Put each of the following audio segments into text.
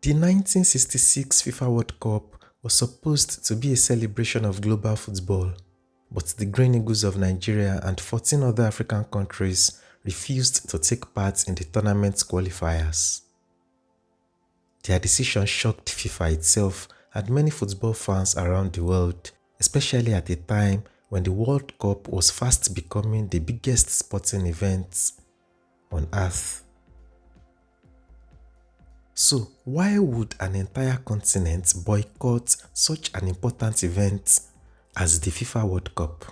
The 1966 FIFA World Cup was supposed to be a celebration of global football, but the Green Eagles of Nigeria and 14 other African countries refused to take part in the tournament's qualifiers. Their decision shocked FIFA itself and many football fans around the world, especially at a time when the World Cup was fast becoming the biggest sporting event on earth. So, why would an entire continent boycott such an important event as the FIFA World Cup?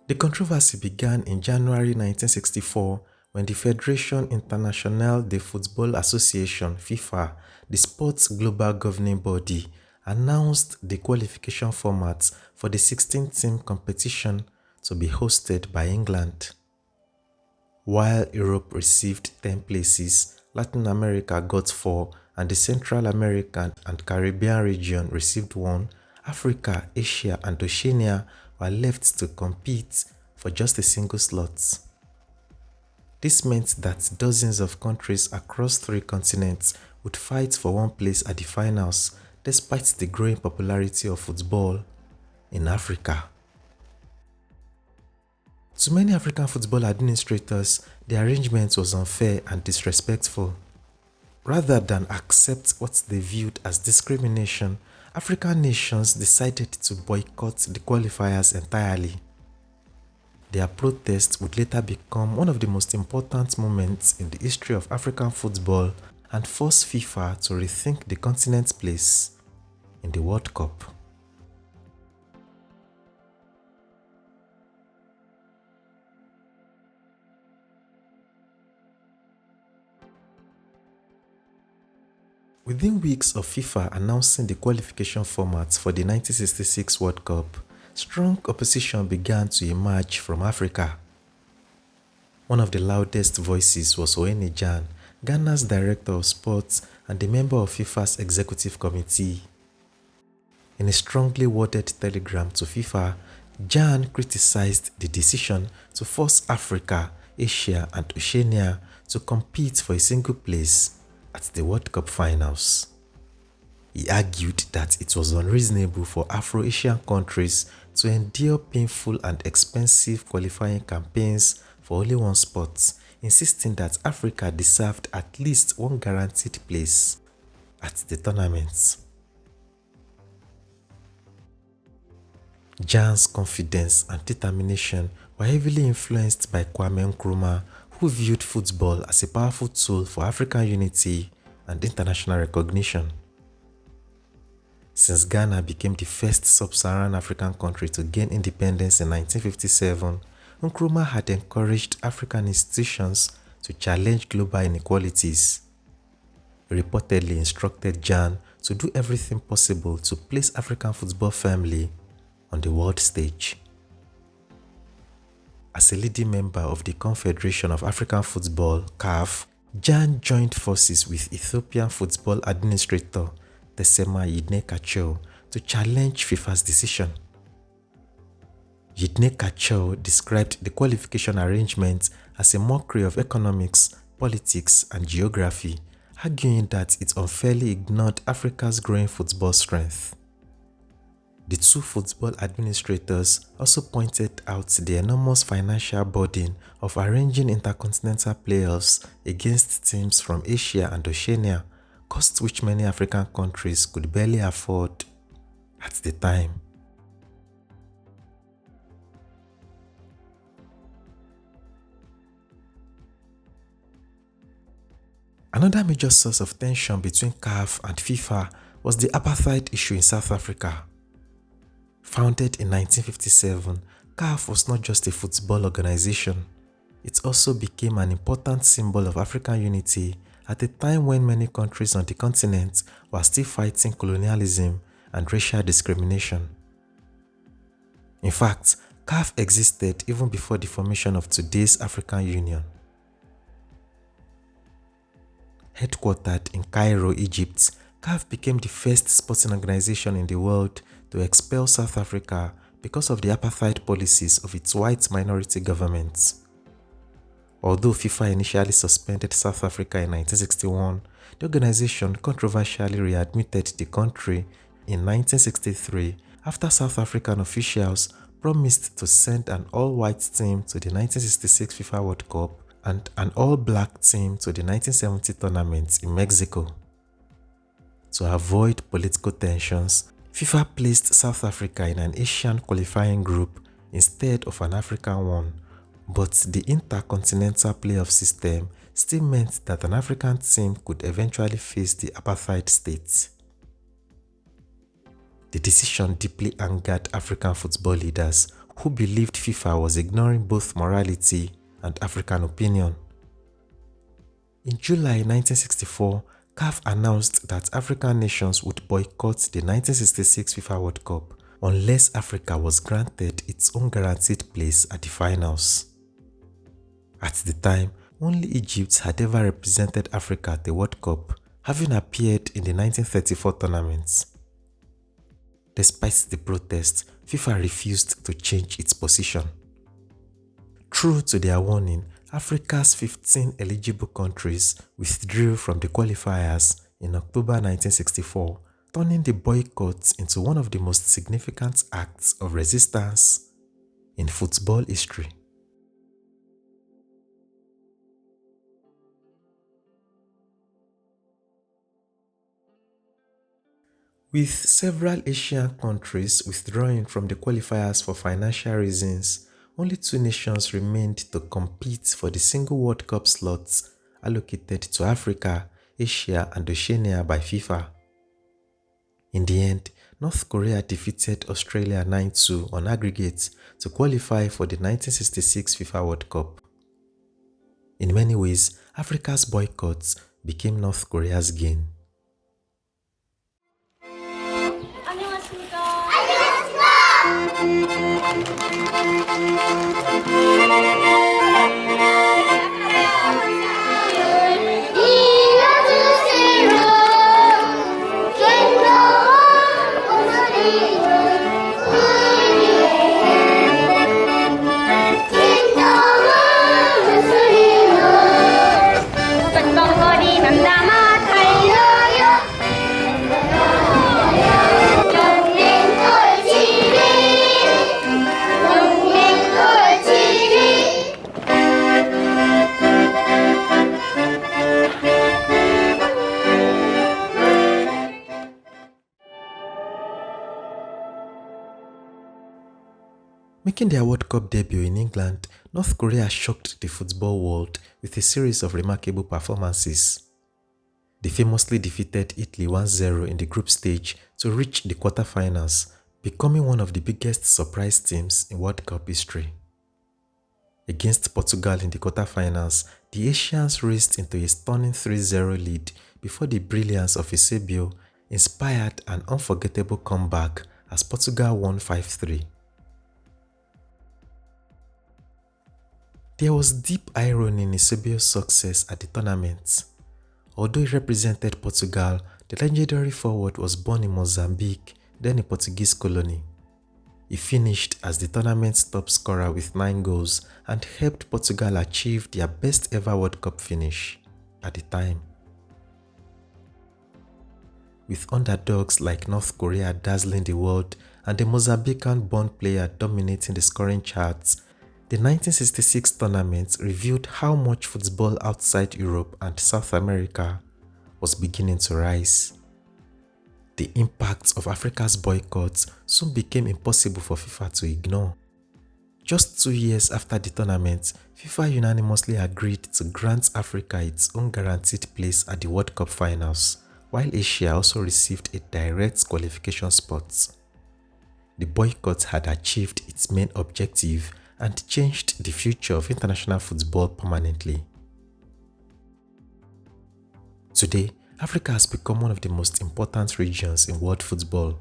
The controversy began in January 1964 when the Fédération Internationale de Football Association (FIFA), the sport's global governing body, announced the qualification format for the 16-team competition to be hosted by England. While Europe received 10 places, Latin America got 4, and the Central American and Caribbean region received 1, Africa, Asia, and Oceania were left to compete for just a single slot. This meant that dozens of countries across 3 continents would fight for one place at the finals, despite the growing popularity of football in Africa. To many African football administrators, the arrangement was unfair and disrespectful. Rather than accept what they viewed as discrimination, African nations decided to boycott the qualifiers entirely. Their protest would later become one of the most important moments in the history of African football and force FIFA to rethink the continent's place in the World Cup. Within weeks of FIFA announcing the qualification formats for the 1966 World Cup, strong opposition began to emerge from Africa. One of the loudest voices was Ohene Djan, Ghana's director of sports and a member of FIFA's executive committee. In a strongly worded telegram to FIFA, Djan criticized the decision to force Africa, Asia, and Oceania to compete for a single place at the World Cup finals. He argued that it was unreasonable for Afro-Asian countries to endure painful and expensive qualifying campaigns for only one spot, insisting that Africa deserved at least one guaranteed place at the tournament. Djan's confidence and determination were heavily influenced by Kwame Nkrumah, who viewed football as a powerful tool for African unity and international recognition. Since Ghana became the first sub-Saharan African country to gain independence in 1957, Nkrumah had encouraged African institutions to challenge global inequalities. He reportedly instructed Djan to do everything possible to place African football firmly on the world stage. As a leading member of the Confederation of African Football (CAF), Djan joined forces with Ethiopian football administrator Tesema Yidne-Kacho to challenge FIFA's decision. Yidne-Kacho described the qualification arrangement as a mockery of economics, politics, and geography, arguing that it unfairly ignored Africa's growing football strength. The two football administrators also pointed out the enormous financial burden of arranging intercontinental playoffs against teams from Asia and Oceania, cost which many African countries could barely afford at the time. Another major source of tension between CAF and FIFA was the Apartheid issue in South Africa. Founded in 1957, CAF was not just a football organization. It also became an important symbol of African unity at a time when many countries on the continent were still fighting colonialism and racial discrimination. In fact, CAF existed even before the formation of today's African Union. Headquartered in Cairo, Egypt, CAF became the first sporting organization in the world to expel South Africa because of the apartheid policies of its white minority government. Although FIFA initially suspended South Africa in 1961, the organization controversially readmitted the country in 1963 after South African officials promised to send an all-white team to the 1966 FIFA World Cup and an all-black team to the 1970 tournament in Mexico. To avoid political tensions, FIFA placed South Africa in an Asian qualifying group instead of an African one, but the intercontinental playoff system still meant that an African team could eventually face the apartheid state. The decision deeply angered African football leaders who believed FIFA was ignoring both morality and African opinion. In July 1964, CAF announced that African nations would boycott the 1966 FIFA World Cup unless Africa was granted its own guaranteed place at the finals. At the time, only Egypt had ever represented Africa at the World Cup, having appeared in the 1934 tournament. Despite the protest, FIFA refused to change its position. True to their warning, Africa's 15 eligible countries withdrew from the qualifiers in October 1964, turning the boycott into one of the most significant acts of resistance in football history. With several Asian countries withdrawing from the qualifiers for financial reasons, only 2 nations remained to compete for the single World Cup slots allocated to Africa, Asia and Oceania by FIFA. In the end, North Korea defeated Australia 9-2 on aggregate to qualify for the 1966 FIFA World Cup. In many ways, Africa's boycott became North Korea's gain. Making their World Cup debut in England, North Korea shocked the football world with a series of remarkable performances. They famously defeated Italy 1-0 in the group stage to reach the quarterfinals, becoming one of the biggest surprise teams in World Cup history. Against Portugal in the quarterfinals, the Asians raced into a stunning 3-0 lead before the brilliance of Eusebio inspired an unforgettable comeback as Portugal won 5-3. There was deep irony in Eusebio's success at the tournament. Although he represented Portugal, the legendary forward was born in Mozambique, then a Portuguese colony. He finished as the tournament's top scorer with 9 goals and helped Portugal achieve their best ever World Cup finish at the time. With underdogs like North Korea dazzling the world and the Mozambican-born player dominating the scoring charts, the 1966 tournament revealed how much football outside Europe and South America was beginning to rise. The impact of Africa's boycott soon became impossible for FIFA to ignore. Just 2 years after the tournament, FIFA unanimously agreed to grant Africa its own guaranteed place at the World Cup finals, while Asia also received a direct qualification spot. The boycott had achieved its main objective and changed the future of international football permanently. Today, Africa has become one of the most important regions in world football.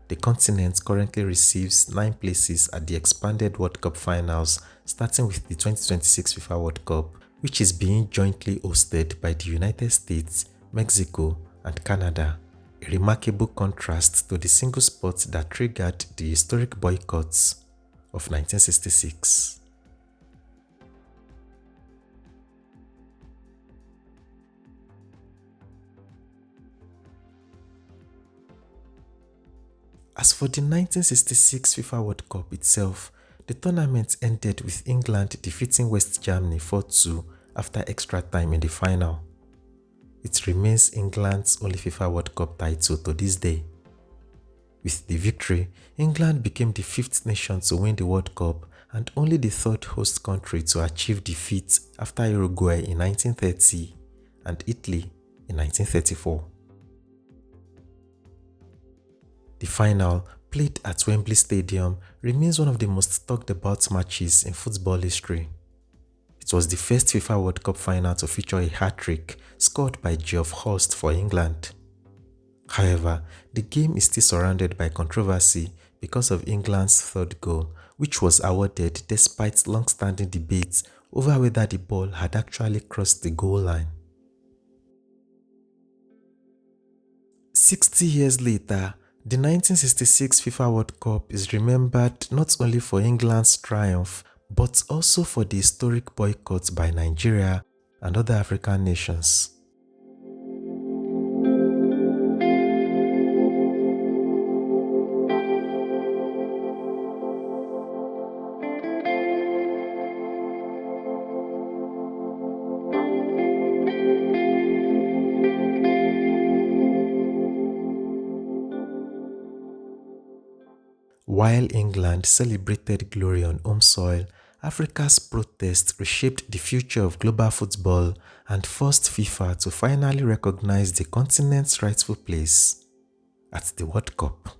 The continent currently receives 9 places at the expanded World Cup finals, starting with the 2026 FIFA World Cup, which is being jointly hosted by the United States, Mexico, and Canada, a remarkable contrast to the single sport that triggered the historic boycotts of 1966. As for the 1966 FIFA World Cup itself, the tournament ended with England defeating West Germany 4-2 after extra time in the final. It remains England's only FIFA World Cup title to this day. With the victory, England became the 5th nation to win the World Cup and only the 3rd host country to achieve defeat after Uruguay in 1930 and Italy in 1934. The final, played at Wembley Stadium, remains one of the most talked about matches in football history. It was the first FIFA World Cup final to feature a hat-trick scored by Geoff Hurst for England. However, the game is still surrounded by controversy because of England's 3rd goal, which was awarded despite long-standing debates over whether the ball had actually crossed the goal line. 60 years later, the 1966 FIFA World Cup is remembered not only for England's triumph, but also for the historic boycott by Nigeria and other African nations. While England celebrated glory on home soil, Africa's protest reshaped the future of global football and forced FIFA to finally recognize the continent's rightful place at the World Cup.